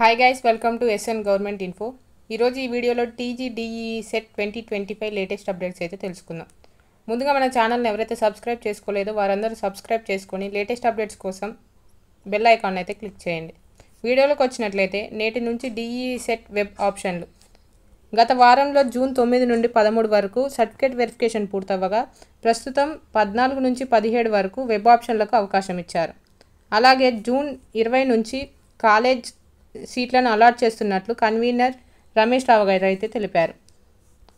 Hi guys, welcome to S N government info. ఈరోజు ఈ వీడియోలో టీజీడీఈ సెట్ 2025 లేటెస్ట్ అప్డేట్స్ అయితే తెలుసుకుందాం. ముందుగా మన ఛానల్ని ఎవరైతే సబ్స్క్రైబ్ చేసుకోలేదో వారందరూ సబ్స్క్రైబ్ చేసుకొని లేటెస్ట్ అప్డేట్స్ కోసం బెల్ ఐకాన్ అయితే క్లిక్ చేయండి. వీడియోలోకి వచ్చినట్లయితే నేటి నుంచి డీఈ సెట్ వెబ్ ఆప్షన్లు. గత వారంలో జూన్ 9 నుండి 13 వరకు సర్టిఫికేట్ వెరిఫికేషన్ పూర్తవ్వగా ప్రస్తుతం 14 నుంచి 17 వరకు వెబ్ ఆప్షన్లకు అవకాశం ఇచ్చారు. అలాగే జూన్ 20 నుంచి కాలేజ్ సీట్లను అలాట్ చేస్తున్నట్లు కన్వీనర్ రమేష్ రావు గారు అయితే తెలిపారు.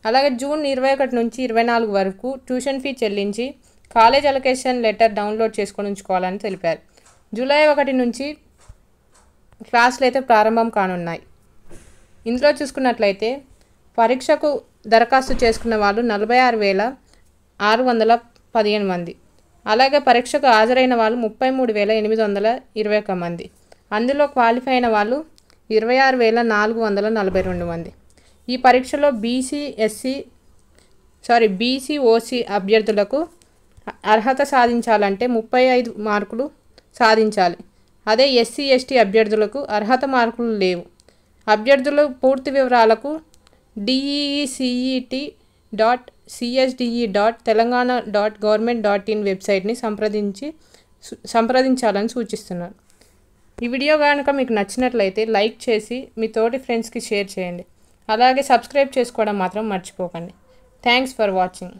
అలాగే జూన్ 21 నుంచి 24 వరకు ట్యూషన్ ఫీ చెల్లించి కాలేజ్ అలొకేషన్ లెటర్ డౌన్లోడ్ చేసుకొని ఉంచుకోవాలని తెలిపారు. జూలై 1 నుంచి క్లాసులు అయితే ప్రారంభం కానున్నాయి. ఇందులో చూసుకున్నట్లయితే పరీక్షకు దరఖాస్తు చేసుకున్న వాళ్ళు 46,615 మంది. అలాగే పరీక్షకు హాజరైన వాళ్ళు 33,821 మంది. అందులో క్వాలిఫై అయిన వాళ్ళు 26,442 మంది. ఈ పరీక్షలో బీసీ ఓసీ అభ్యర్థులకు అర్హత సాధించాలంటే 35 మార్కులు సాధించాలి. అదే ఎస్సీ ఎస్టీ అభ్యర్థులకు అర్హత మార్కులు లేవు. అభ్యర్థుల పూర్తి వివరాలకు deece.csde.telangana.government.in వెబ్సైట్ని సంప్రదించాలని సూచిస్తున్నారు. ఈ వీడియో కనుక మీకు నచ్చినట్లయితే లైక్ చేసి మీ తోటి ఫ్రెండ్స్కి షేర్ చేయండి. అలాగే సబ్స్క్రైబ్ చేసుకోవడం మాత్రం మర్చిపోకండి. Thanks for watching.